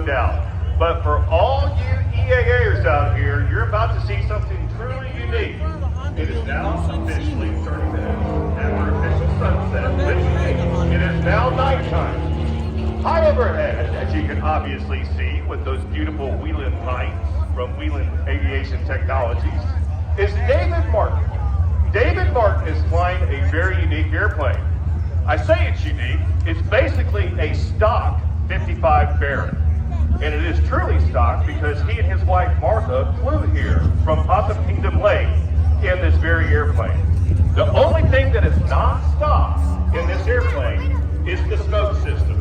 no doubt. But for all you EAAers out here, you're about to see something truly unique. It is now officially 30 minutes after official sunset, which means it is now nighttime. High overhead, as you can obviously see with those beautiful Wheeland lights from Wheeland Aviation Technologies, is David Martin. David Martin is flying a very unique airplane. I say it's unique, it's basically a stock 55 Baron. And it is truly stock because he and his wife Martha flew here from Possum Kingdom Lake in this very airplane. The only thing that is not stock in this airplane is the smoke system.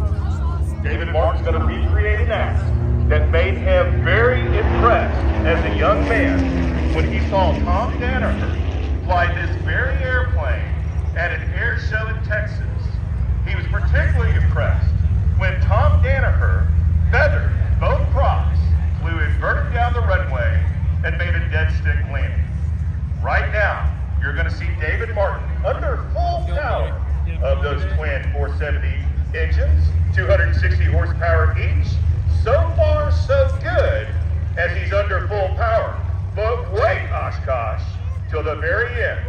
David Martin's going to recreate an act that made him very impressed as a young man when he saw Tom Danaher fly this very airplane at an air show in Texas. He was particularly impressed when Tom Danaher feathered both props, flew inverted down the runway, and made a dead stick landing. Right now, you're going to see David Martin under full power of those twin 470 engines, 260 horsepower each. So far, so good, as he's under full power. But wait, Oshkosh, till the very end,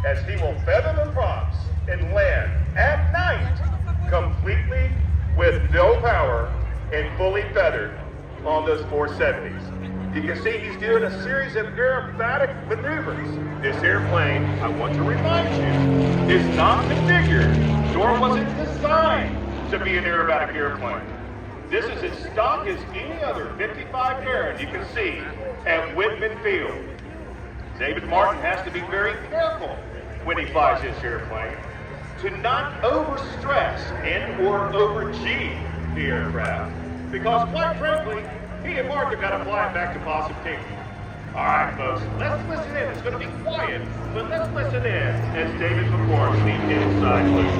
as he will feather the props and land at night, completely with no power and fully feathered on those 470s. You can see he's doing a series of aerobatic maneuvers. This airplane, I want to remind you, is not configured, nor was it designed to be an aerobatic airplane. This is as stock as any other 55 Baron you can see at Whitman Field. David Martin has to be very careful when he flies this airplane to not overstress and or over-G the aircraft, because quite frankly, he and Martha got to fly it back to Possum Kingdom. All right, folks, let's listen in. It's going to be quiet, but let's listen in as David performs the inside loop.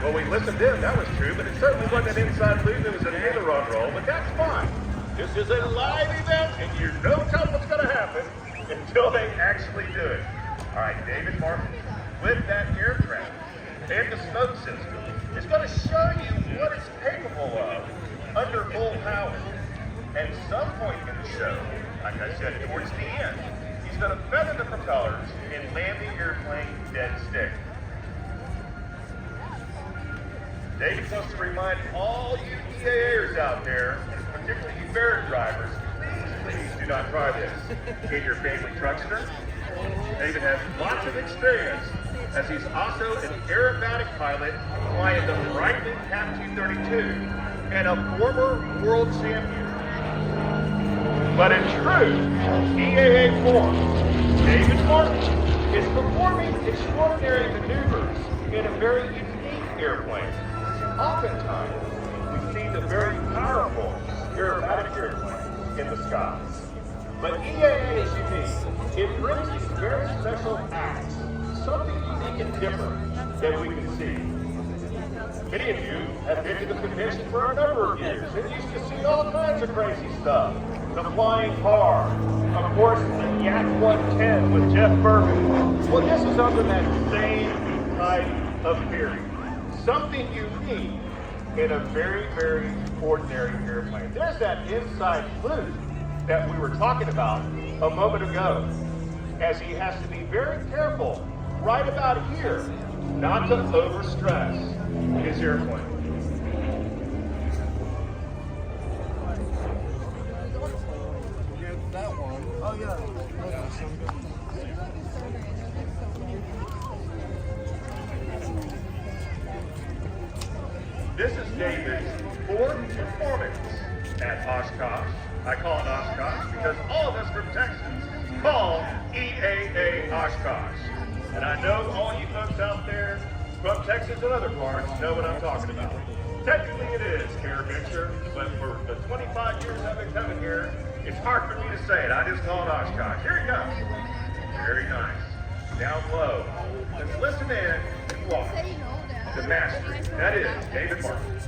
Well, we listened in, that was true, but it certainly wasn't an inside loop, it was an aileron roll, but that's fine. This is a live event, and you don't tell what's going to happen until they actually do it. All right, David Martin, with that aircraft and the smoke system, is going to show you what it's capable of under full power. At some point in the show, like I said, towards the end, he's going to feather the propellers and land the airplane dead stick. David wants to remind all you EAAers out there, and particularly you Baron drivers, please do not try this in your family truckster. David has lots of experience, as he's also an aerobatic pilot flying the Breitling TAP 232 and a former world champion. But in true EAA form, David Martin is performing extraordinary maneuvers in a very unique airplane. Oftentimes, we see the very powerful aerobatic airplanes in the skies. But EAA is unique. It brings these very special acts, something unique and different that we can see. Many of you have been to the convention for a number of years and used to see all kinds of crazy stuff. The flying car, of course, the Yak 110 with Jeff Bergen. Well, this is under that same type of theory. Something unique in a very, very ordinary airplane. There's that inside loop that we were talking about a moment ago, as he has to be very careful right about here not to overstress his airplane. That one. Oh yeah. This is David's fourth performance at Oshkosh. I call it Oshkosh because all of us from Texas call EAA Oshkosh. And I know all you folks out there from Texas and other parts know what I'm talking about. Technically it is AirVenture, but for the 25 years I've been coming here, it's hard for me to say it. I just call it Oshkosh. Here it goes. Very nice. Down low. Let's listen in and watch the mastery. That is David Martin.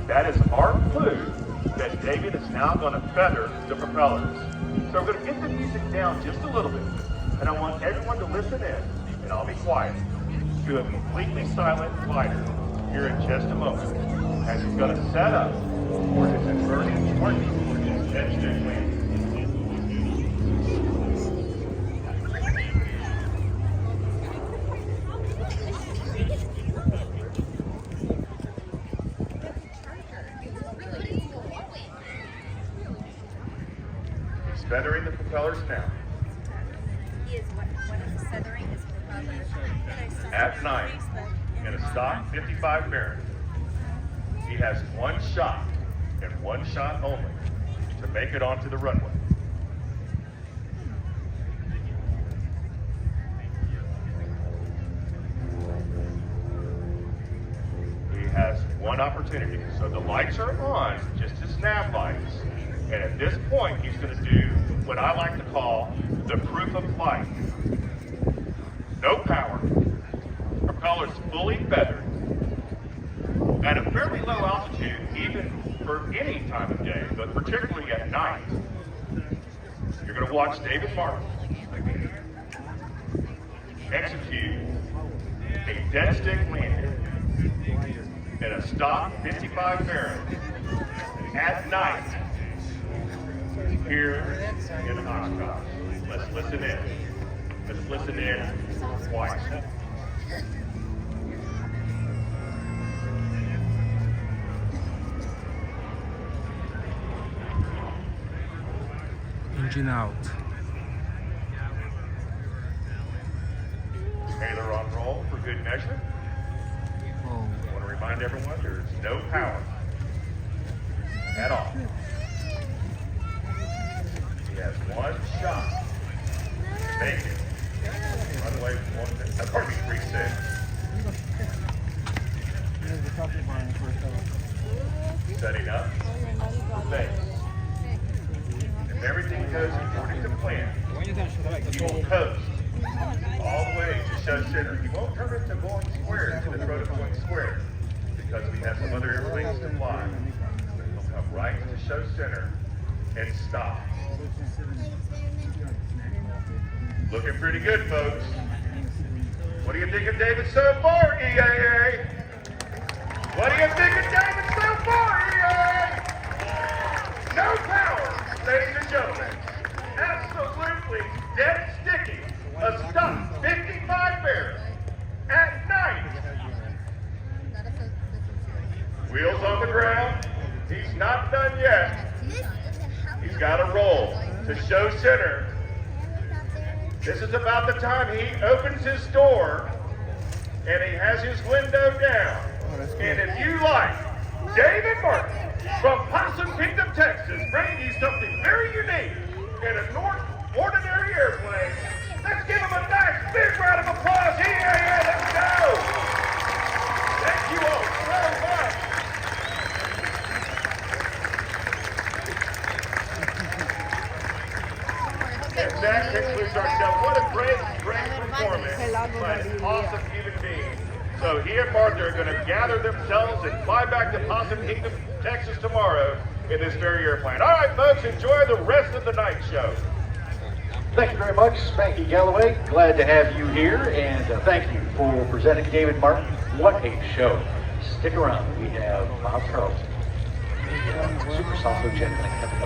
That is our clue that David is now going to feather the propellers. So we're going to get the music down just a little bit, and I want everyone to listen in, and I'll be quiet, to a completely silent glider here in just a moment, as he's going to set up for his inverted working head stick landing. Feathering the propellers now. He is what is feathering his propellers. At 9, in a stock 55 bearing. He has one shot, and one shot only, to make it onto the runway. He has one opportunity. So the lights are on, just his nav lights. And at this point, he's going to do what I like to call the proof of flight. No power, propellers fully feathered, at a fairly low altitude, even for any time of day, but particularly at night. You're going to watch David Martin execute a dead stick landing in a stock 55 bearing at night here in Oshkosh. Let's listen in. Let's listen in twice. Engine out. Taylor on roll for good measure. Oh. I want to remind everyone there's no power at all. He has one shot. Make it. Runway 36. Setting up. Base. If everything goes according to plan, he will coast all the way to show center. He won't turn into going square to the throat of going square because we have some other airplanes to fly. He'll come right to show center and stop. Looking pretty good, folks. What do you think of David so far, EAA? What do you think of David so far, EAA? No power, ladies and gentlemen. Absolutely dead sticky. A stock 55 bearing at night. Wheels on the ground. He's not done yet. He's got to roll to show center. This is about the time he opens his door and he has his window down. And if you like, David Martin from Possum Kingdom, Texas, bringing you something very unique in a ordinary airplane. Let's give him a nice big round of applause. Yeah, let's go. Thank you all so much. And that concludes our show. What a great performance by an awesome human being. So he and Martha are going to gather themselves and fly back to Possum Kingdom, Texas tomorrow in this very airplane. All right, folks, enjoy the rest of the night show. Thank you very much, Spanky Galloway. Glad to have you here, and thank you for presenting David Martin. What a show. Stick around. We have Bob Carlson, the Super Salso Jet coming up.